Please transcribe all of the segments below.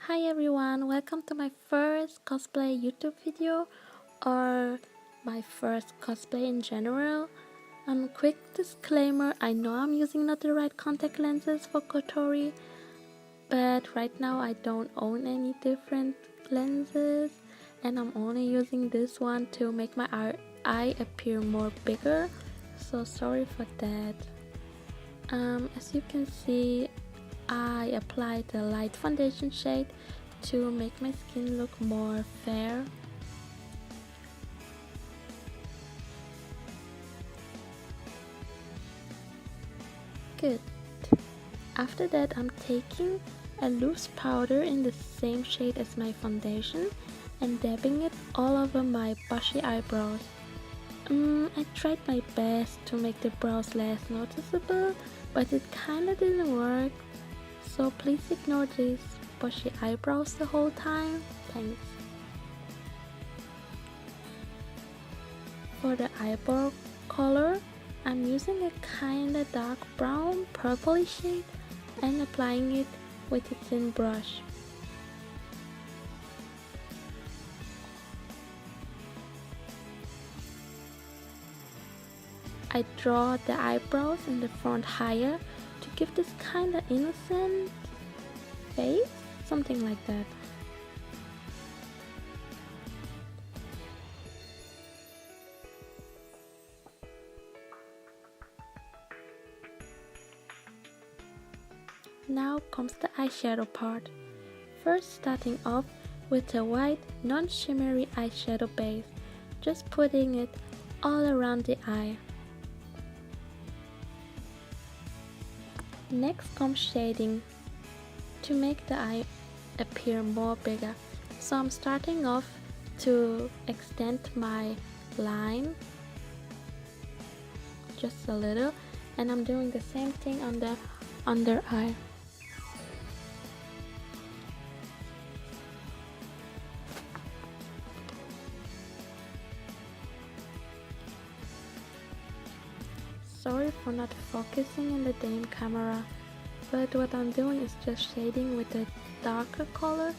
Hi everyone, welcome to my first cosplay YouTube video or my first cosplay in general. Quick disclaimer, I know I'm using not the right contact lenses for Kotori, but right now I don't own any different lenses and I'm only using this one to make my eye appear more bigger, so sorry for that. As you can see, I applied a light foundation shade to make my skin look more fair. Good. After that, I'm taking a loose powder in the same shade as my foundation and dabbing it all over my bushy eyebrows. I tried my best to make the brows less noticeable, but it kinda didn't work. So please ignore these bushy eyebrows the whole time. Thanks. For the eyebrow color, I'm using a kinda dark brown purpley shade and applying it with a thin brush. I draw the eyebrows in the front higher to give this kinda innocent face, something like that. Now comes the eyeshadow part. First, starting off with a white non-shimmery eyeshadow base, just putting it all around the eye. Next comes shading to make the eye appear more bigger. So I'm starting off to extend my line just a little, and I'm doing the same thing on the under eye. Sorry for not focusing in the damn camera, but what I'm doing is just shading with a darker color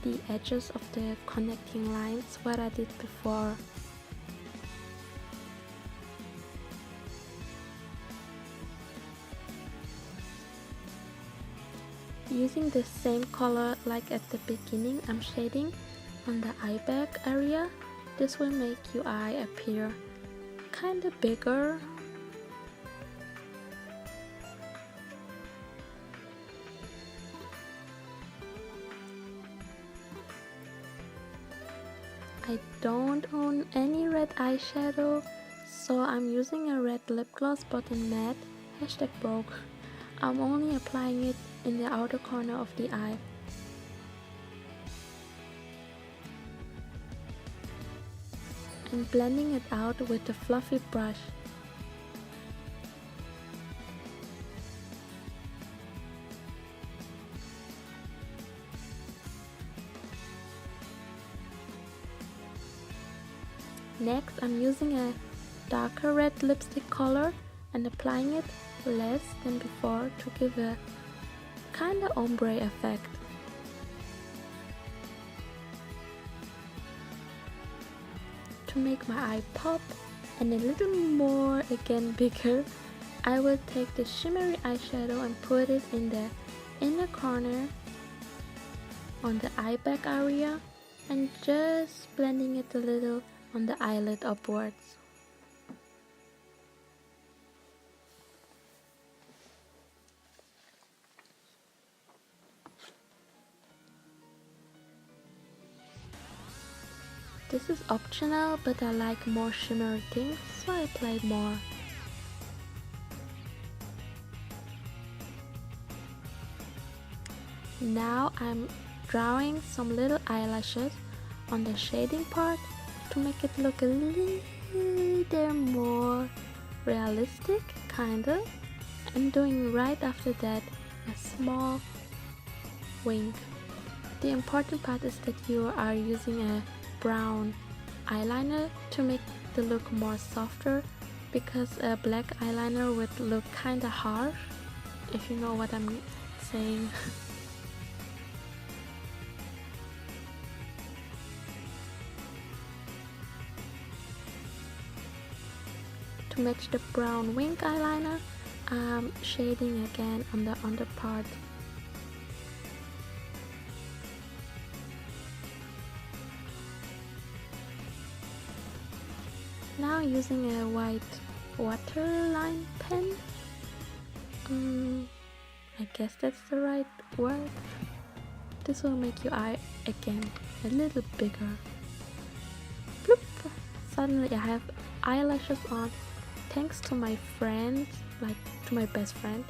the edges of the connecting lines, what I did before. Using the same color like at the beginning, I'm shading on the eye bag area. This will make your eye appear kinda bigger. I don't own any red eyeshadow, so I'm using a red lip gloss but in matte, #broke. I'm only applying it in the outer corner of the eye. And blending it out with a fluffy brush. Next, I'm using a darker red lipstick color and applying it less than before to give a kinda ombre effect. To make my eye pop and a little more again bigger, I will take the shimmery eyeshadow and put it in the inner corner on the eye bag area and just blending it a little on the eyelid upwards. This is optional, but I like more shimmery things, so I applied more. Now I'm drawing some little eyelashes on the shading part to make it look a little more realistic, kinda. And doing right after that a small wink. The important part is that you are using a brown eyeliner to make the look more softer, because a black eyeliner would look kinda harsh, if you know what I'm saying. to match the brown wing eyeliner, I'm shading again on the under part. Now using a white waterline pen, I guess that's the right word. This will make your eye again a little bigger. Bloop! Suddenly I have eyelashes on, thanks to my friend, like to my best friend,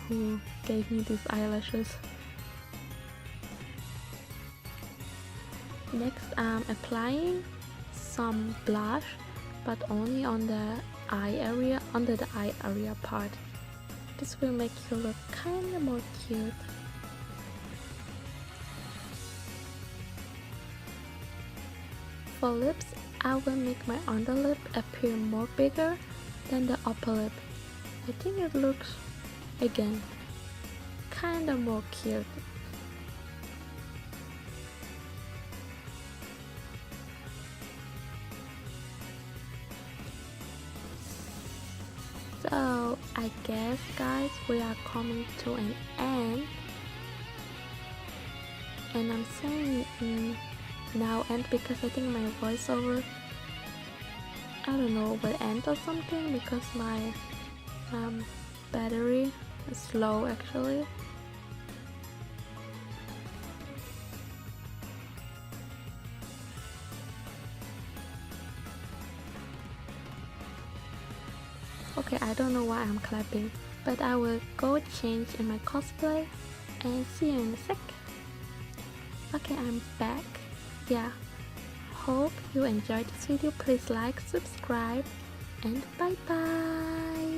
who gave me these eyelashes. Next I'm applying some blush, but only on the eye area, under the eye area part. This will make you look kinda more cute. For lips, I will make my underlip appear more bigger than the upper lip. I think it looks, again, kinda more cute. So I guess guys, we are coming to an end, and I'm saying now end because I think my voiceover, I don't know, will end or something because my battery is low actually. Okay, I don't know why I'm clapping, but I will go change in my cosplay and see you in a sec. Okay, I'm back. Yeah, hope you enjoyed this video. Please like, subscribe, and bye bye.